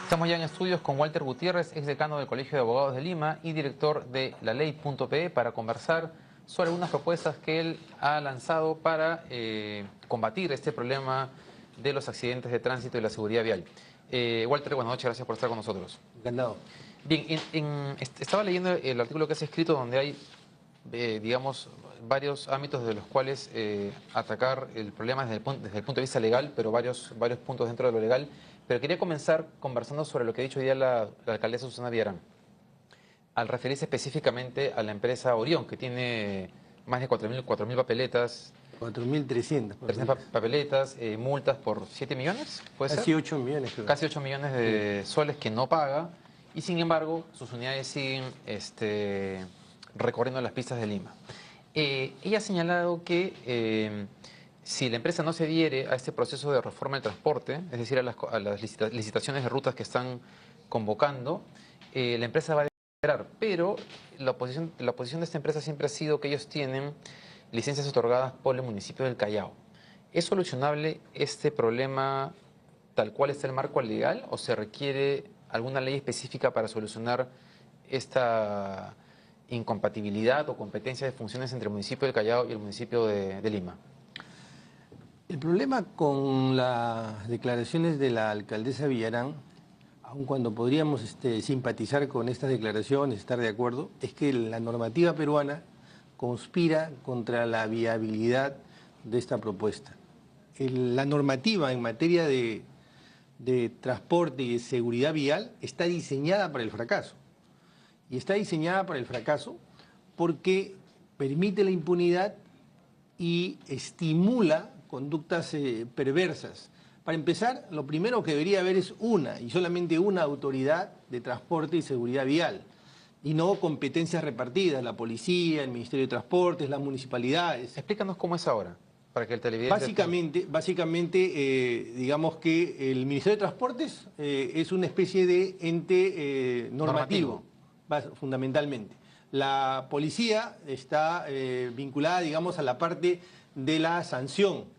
Estamos ya en estudios con Walter Gutiérrez, exdecano del Colegio de Abogados de Lima y director de la Ley.pe para conversar sobre algunas propuestas que él ha lanzado para combatir este problema de los accidentes de tránsito y la seguridad vial. Walter, buenas noches, gracias por estar con nosotros. Encantado. Bien, estaba leyendo el artículo que has escrito donde hay, digamos, varios ámbitos de los cuales atacar el problema desde el punto de vista legal, pero varios puntos dentro de lo legal. Pero quería comenzar conversando sobre lo que ha dicho hoy día la alcaldesa Susana Villarán, al referirse específicamente a la empresa Orión, que tiene más de 4.000 papeletas. 4.300 papeletas, multas por 7 millones, ¿puede ser? Casi 8 millones, creo. Casi 8 millones de soles que no paga, y sin embargo sus unidades siguen recorriendo las pistas de Lima. Ella ha señalado que si la empresa no se adhiere a este proceso de reforma del transporte, es decir, a las licitaciones de rutas que están convocando, la empresa va a esperar. Pero la posición de esta empresa siempre ha sido que ellos tienen licencias otorgadas por el municipio del Callao. ¿Es solucionable este problema tal cual está el marco legal o se requiere alguna ley específica para solucionar esta incompatibilidad o competencia de funciones entre el municipio del Callao y el municipio de Lima? El problema con las declaraciones de la alcaldesa Villarán, aun cuando podríamos simpatizar con estas declaraciones, estar de acuerdo, es que la normativa peruana conspira contra la viabilidad de esta propuesta. La normativa en materia de transporte y de seguridad vial está diseñada para el fracaso. Y está diseñada para el fracaso porque permite la impunidad y estimula conductas perversas. Para empezar, lo primero que debería haber es una, y solamente una autoridad de transporte y seguridad vial, y no competencias repartidas, la policía, el Ministerio de Transportes, las municipalidades. Explícanos cómo es ahora, para que el televidente... Básicamente, digamos que el Ministerio de Transportes es una especie de ente normativo, fundamentalmente. La policía está vinculada, digamos, a la parte de la sanción.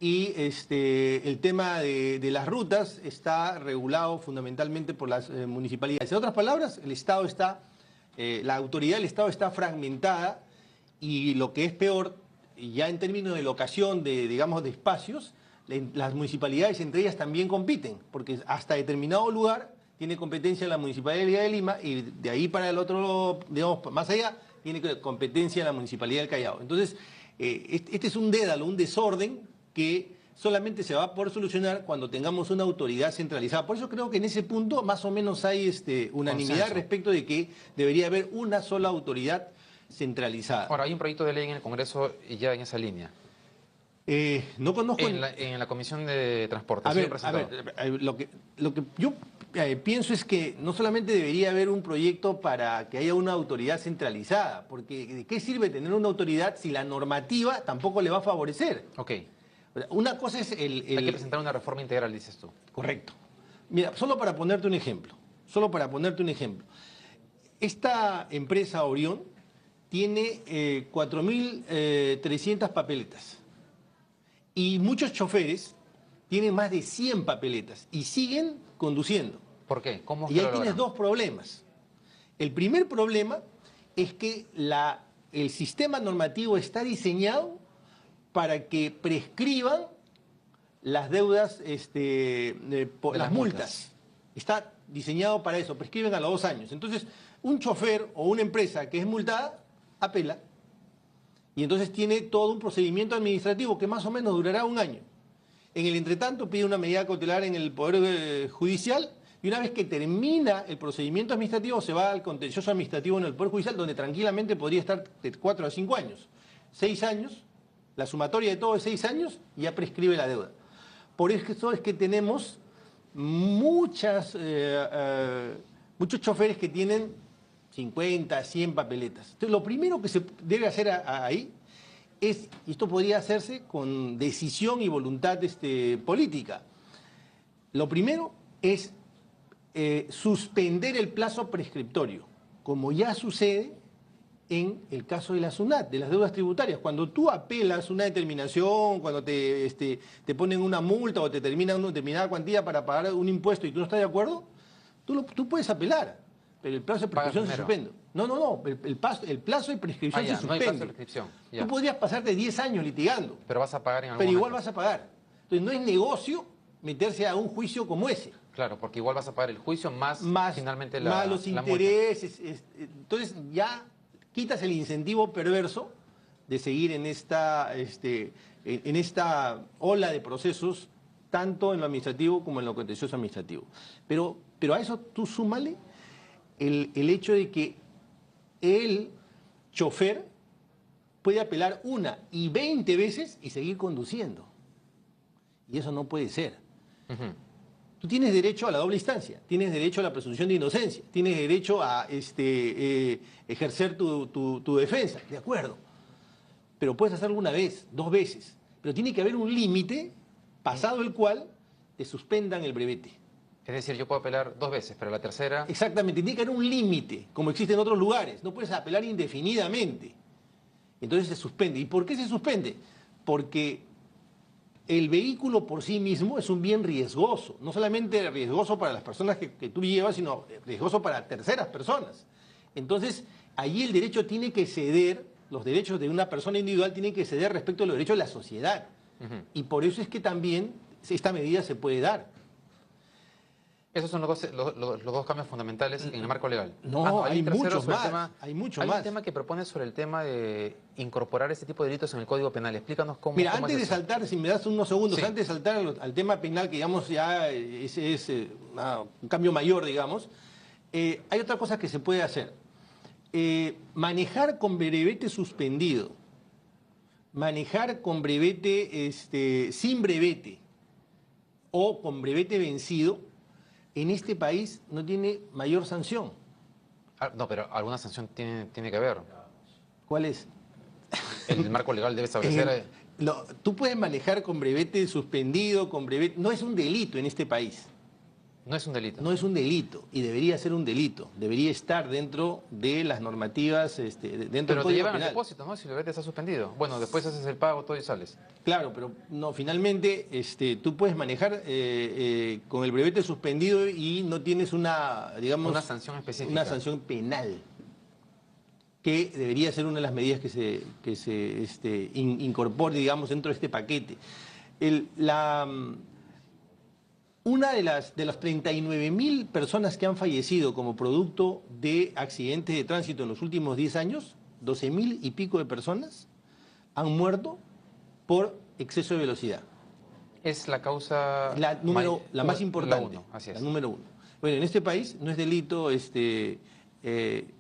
Y el tema de las rutas está regulado fundamentalmente por las municipalidades. En otras palabras, el Estado está, la autoridad del Estado está fragmentada y lo que es peor, ya en términos de locación, digamos, de espacios, las municipalidades entre ellas también compiten, porque hasta determinado lugar tiene competencia la Municipalidad de Lima y de ahí para el otro, digamos, más allá, tiene competencia la Municipalidad del Callao. Entonces, este es un dédalo, un desorden que solamente se va a poder solucionar cuando tengamos una autoridad centralizada. Por eso creo que en ese punto más o menos hay unanimidad consenso respecto de que debería haber una sola autoridad centralizada. Ahora, hay un proyecto de ley en el Congreso ya en esa línea. No conozco... En la Comisión de Transporte. A ver, lo que yo pienso es que no solamente debería haber un proyecto para que haya una autoridad centralizada, porque ¿de qué sirve tener una autoridad si la normativa tampoco le va a favorecer? Ok. Una cosa es Hay que presentar una reforma integral, dices tú. Correcto. Mira, solo para ponerte un ejemplo. Esta empresa Orión tiene 4.300 papeletas. Y muchos choferes tienen más de 100 papeletas y siguen conduciendo. ¿Por qué? ¿Cómo y ahí tienes dos problemas. El primer problema es que el sistema normativo está diseñado para que prescriban las deudas, las multas. Está diseñado para eso, prescriben a los 2 años. Entonces, un chofer o una empresa que es multada, apela. Y entonces tiene todo un procedimiento administrativo que más o menos durará 1 año. En el entretanto pide una medida cautelar en el Poder Judicial y una vez que termina el procedimiento administrativo se va al contencioso administrativo en el Poder Judicial, donde tranquilamente podría estar de 4 a 5 años. 6 años, la sumatoria de todo es 6 años y ya prescribe la deuda. Por eso es que tenemos muchos choferes que tienen 50, 100 papeletas. Entonces, lo primero que se debe hacer ahí es, y esto podría hacerse con decisión y voluntad política, lo primero es suspender el plazo prescriptorio, como ya sucede en el caso de la SUNAT, de las deudas tributarias. Cuando tú apelas una determinación, cuando te ponen una multa o te terminan una determinada cuantía para pagar un impuesto y tú no estás de acuerdo, Tú puedes apelar, pero el plazo de prescripción se suspende. No. El plazo de prescripción se no hay suspende. plazo de prescripción. Tú podrías pasarte 10 años litigando. Pero vas a pagar en algún Pero igual momento. vas a pagar. Entonces no es negocio meterse a un juicio como ese. Claro, porque igual vas a pagar el juicio más finalmente más los la multa. intereses. Entonces ya quitas el incentivo perverso de seguir en esta ola de procesos, tanto en lo administrativo como en lo contencioso administrativo. Pero a eso tú súmale el hecho de que el chofer puede apelar 1 y 20 veces y seguir conduciendo. Y eso no puede ser. Tú tienes derecho a la doble instancia, tienes derecho a la presunción de inocencia, tienes derecho a ejercer tu defensa, de acuerdo. Pero puedes hacerlo 1 vez, 2 veces. Pero tiene que haber un límite pasado el cual te suspendan el brevete. Es decir, yo puedo apelar 2 veces, pero la tercera... Exactamente, tiene que haber un límite, como existe en otros lugares. No puedes apelar indefinidamente. Entonces se suspende. ¿Y por qué se suspende? Porque el vehículo por sí mismo es un bien riesgoso. No solamente riesgoso para las personas que tú llevas, sino riesgoso para terceras personas. Entonces, allí el derecho tiene que ceder, los derechos de una persona individual tienen que ceder respecto a los derechos de la sociedad. Y por eso es que también esta medida se puede dar. Esos son los dos cambios fundamentales en el marco legal. No, hay muchos más. Hay un tema que propone sobre el tema de incorporar este tipo de delitos en el Código Penal. Explícanos cómo. Mira, cómo antes de saltar, si me das unos segundos, sí. Antes de saltar al tema penal, que digamos ya es un cambio mayor, digamos, hay otra cosa que se puede hacer. Manejar con brevete suspendido, manejar con brevete sin brevete o con brevete vencido, en este país no tiene mayor sanción. No, pero alguna sanción tiene que haber. ¿Cuál es? El marco legal debe establecer... No, tú puedes manejar con brevete suspendido, con brevete... No es un delito en este país. No es un delito. No es un delito y debería ser un delito. Debería estar dentro de las normativas, dentro del Código Penal. Pero te llevan al depósito, ¿no? Si el brevete está suspendido. Bueno, después haces el pago, todo y sales. Claro, pero no, finalmente tú puedes manejar con el brevete suspendido y no tienes una sanción específica. Una sanción penal, que debería ser una de las medidas que se incorpore, digamos, dentro de este paquete. Una de las 39.000 personas que han fallecido como producto de accidentes de tránsito en los últimos 10 años, 12.000 y pico de personas han muerto por exceso de velocidad. Es la causa... La más importante. Así es. La número 1. Bueno, en este país no es delito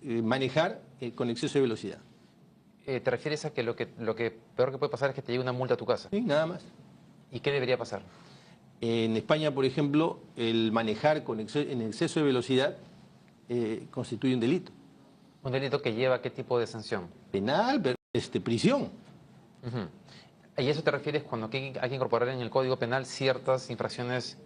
manejar con exceso de velocidad. ¿Te refieres a que lo que peor que puede pasar es que te llegue una multa a tu casa? Sí, nada más. ¿Y qué debería pasar? En España, por ejemplo, el manejar en exceso de velocidad constituye un delito. ¿Un delito que lleva a qué tipo de sanción? Penal, prisión. ¿Y eso te refieres cuando hay que incorporar en el Código Penal ciertas infracciones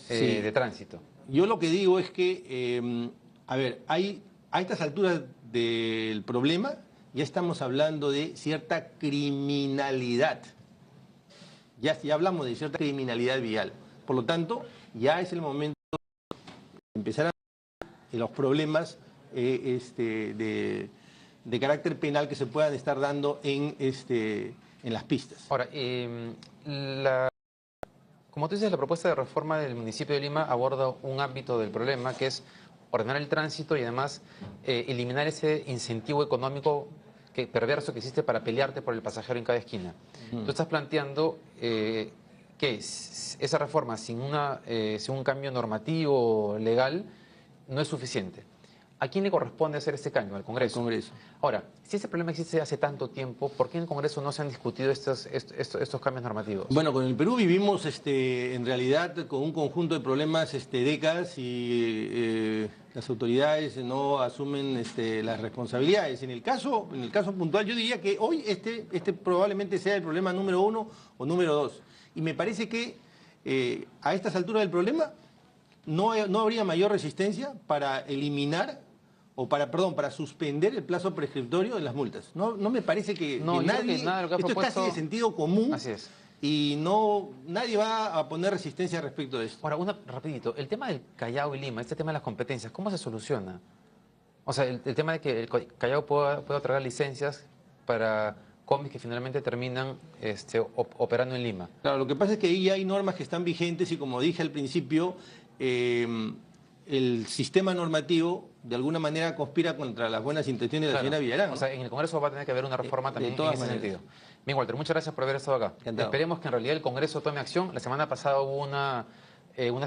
de tránsito? Yo lo que digo es que, a estas alturas del problema ya estamos hablando de cierta criminalidad. Ya hablamos de cierta criminalidad vial. Por lo tanto, ya es el momento de empezar a los problemas de carácter penal que se puedan estar dando en las pistas. Ahora, como tú dices, la propuesta de reforma del municipio de Lima aborda un ámbito del problema que es ordenar el tránsito y además eliminar ese incentivo económico perverso que existe para pelearte por el pasajero en cada esquina. Tú estás planteando que esa reforma sin un cambio normativo legal no es suficiente. ¿A quién le corresponde hacer este cambio? Al Congreso. Al Congreso. Ahora, si ese problema existe hace tanto tiempo, ¿por qué en el Congreso no se han discutido estos cambios normativos? Bueno, con el Perú vivimos en realidad con un conjunto de problemas décadas y las autoridades no asumen las responsabilidades. En el caso puntual, yo diría que hoy este probablemente sea el problema número 1 o número 2. Y me parece que a estas alturas del problema no habría mayor resistencia para eliminar para suspender el plazo prescriptorio de las multas. No me parece que no, nadie... nada de lo que ha esto propuesto... es casi de sentido común. Así es. y nadie va a poner resistencia respecto de esto. Ahora, rapidito, el tema del Callao y Lima, este tema de las competencias, ¿cómo se soluciona? O sea, el tema de que el Callao pueda otorgar licencias para combis que finalmente terminan operando en Lima. Claro, lo que pasa es que ahí hay normas que están vigentes y como dije al principio, el sistema normativo de alguna manera conspira contra las buenas intenciones de la señora Villarán, ¿no? O sea, en el Congreso va a tener que haber una reforma también en ese sentido. Bien, Walter, muchas gracias por haber estado acá. Encantado. Esperemos que en realidad el Congreso tome acción. La semana pasada hubo una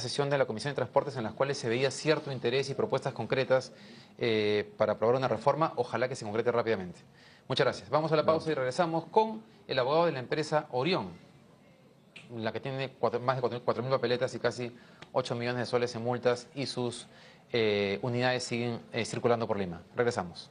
sesión de la Comisión de Transportes en la cual se veía cierto interés y propuestas concretas para aprobar una reforma. Ojalá que se concrete rápidamente. Muchas gracias. Vamos a la pausa y regresamos con el abogado de la empresa Orión, la que tiene más de 4.000 papeletas y casi 8 millones de soles en multas y sus unidades siguen circulando por Lima. Regresamos.